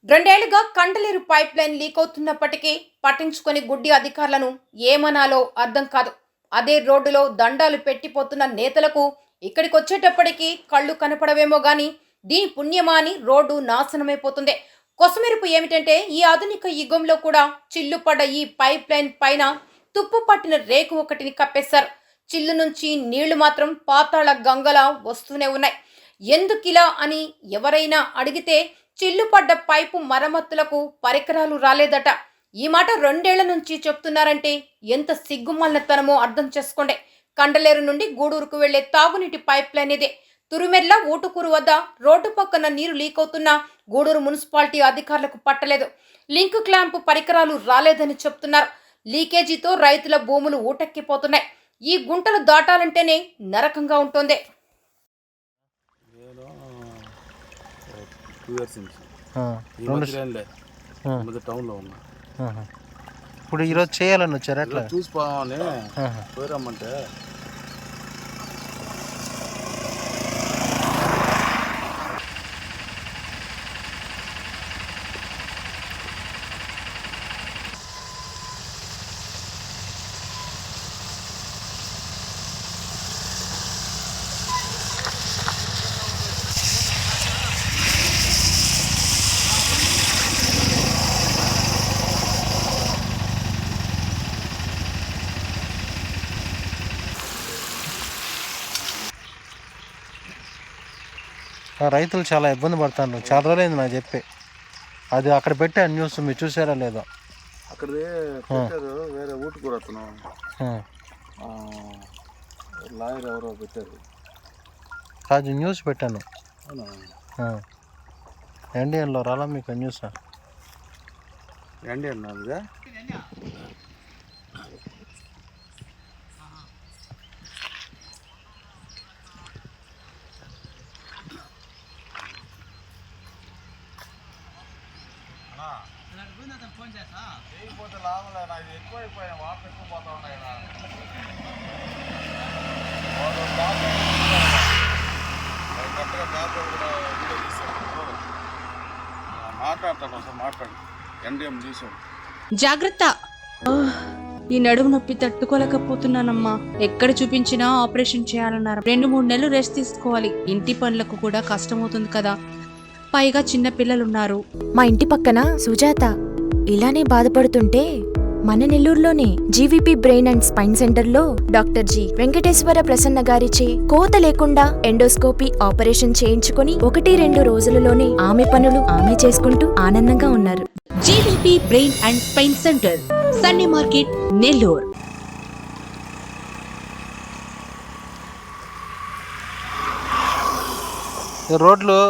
రెండేళ్లుగా Kandaleru pipe line leak అవుతున్నప్పటికీ పట్టించుకొని గుడ్డి అధికారులను ఏమనాలో అర్థం కాదు. అదే రోడ్డులో దండాలు పెట్టిపోతున్న నేతలకు ఇక్కడికొచ్చేటప్పటికి కళ్ళు కనపడవేమో గాని దీని పుణ్యమా అని రోడ్డు నాశనమైపోతుంది. కొసమెరుపు ఏమిటంటే ఈ ఆధునిక యుగంలో కూడా చిల్లుపడ్డ ఈ పైప్ లైన్ పైన తుప్పు పట్టిన రేకు ఒకటిని కప్పేశారు. చిల్లు నుంచి నీళ్లు మాత్రం పాతాళ గంగలా వస్తూనే ఉన్నాయి. ఎందుకిలా అని ఎవరైనా అడిగితే చిల్లుపడ్డ పైపు మరమ్మతులకు పరికరాలు రాలేదట. ఈ మాట రెండేళ్ల నుంచి చెప్తున్నారంటే ఎంత సిగ్గుమల్లతనమో అర్థం చేసుకోండి. కండలేరు నుండి గూడూరుకు వెళ్లే తాగునీటి పైప్ లైన్ ఇదే. తురుమెర్ల ఊటుకూరు వద్ద రోడ్డు పక్కన నీరు లీక్ అవుతున్నా గూడూరు మున్సిపాలిటీ అధికారులకు పట్టలేదు. లింక్ క్లాంప్ పరికరాలు రాలేదని చెప్తున్నారు. లీకేజీతో రైతుల భూములు ఊటెక్కిపోతున్నాయి. ఈ గుంటలు దాటాలంటేనే నరకంగా ఉంటుంది. 2 ఇయర్స్ నుంచి టౌన్లో ఉన్నా. ఇప్పుడు ఈరోజు చేయాలని వచ్చారు అట్లా చూసిపోవాలని పోయిరమ్మంటే రైతులు చాలా ఇబ్బంది పడుతున్నారు. చాలా రోజులైంది నాకు చెప్పి. అది అక్కడ పెట్టా న్యూస్, మీరు చూసారా లేదో? అక్కడ పెట్టారు, వేరే ఊటి కూడా అతను లాయర్ ఎవరో పెట్టారు. కాదు, న్యూస్ పెట్టాను. ఎన్డీఎన్లో రాలా మీకు న్యూస్? ఎన్డీఎన్ నాదిగా చేయకపోతే లాభం లేదు. నాకు ఎక్కువైపోయా, వాటర్ ఎక్కువ పోతా ఉన్నాయి కదా. కరెక్ట్గా పేపర్ కూడా వీడియో తీసాడు. మాట్లాడతాడు, ఒకసారి మాట్లాడు. ఎన్డీఎం తీసాడు. జాగ్రత్త. ఈ నడుము నొప్పి తట్టుకోలేకపోతున్నానమ్మా. ఎక్కడ చూపించినా ఆపరేషన్ చేయాలన్నారు. 2-3 నెలలు రెస్ట్ తీసుకోవాలి. ఇంటి పనులకు కూడా కష్టమవుతుంది కదా, పైగా చిన్న పిల్లలున్నారు. మా ఇంటి పక్కన సుజాత ఇలానే బాధపడుతుంటే మన నెల్లూరులోనే జీవీపీ బ్రెయిన్ అండ్ స్పైన్ సెంటర్లో డాక్టర్ జి వెంకటేశ్వర ప్రసన్న గారిచే కోత లేకుండా ఎండోస్కోపీ ఆపరేషన్ చేయించుకుని 1-2 రోజులలోనే ఆమె పనులు ఆమె చేసుకుంటూ ఆనందంగా ఉన్నారు. GVP brain and spine centre, Sunny market, Nellore.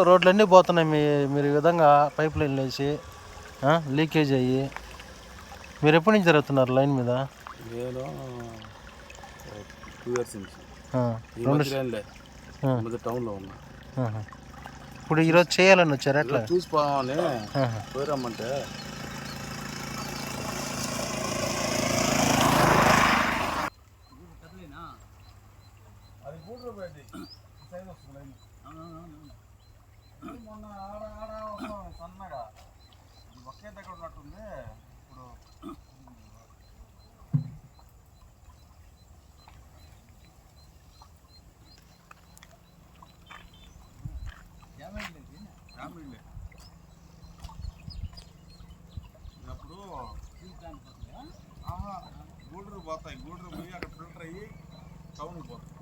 రోడ్లన్నీ పోతున్నాయి. మీరు ఈ విధంగా పైప్ లైన్లు వేసి లీకేజ్ అయ్యి. మీరు ఎప్పటి నుంచి జరుగుతున్నారు లైన్ మీద? నేను 2 ఇయర్స్ నుంచి టౌన్లో ఉన్నా. ఇప్పుడు ఈరోజు చేయాలని వచ్చారు అట్లా చూసిపోవాలని పోయిరమ్మంటే అది గూడూరు పోయింది. సైడ్ వస్తుంది లైన్. మొన్న ఆడ సన్నగా ఒకే దగ్గర ఉన్నట్టుంది. ఇప్పుడు అప్పుడు గూడూరు పోతాయి. గూడూరు పోయి అక్కడ ఫిల్టర్ అయ్యి టౌన్కి పోతాయి.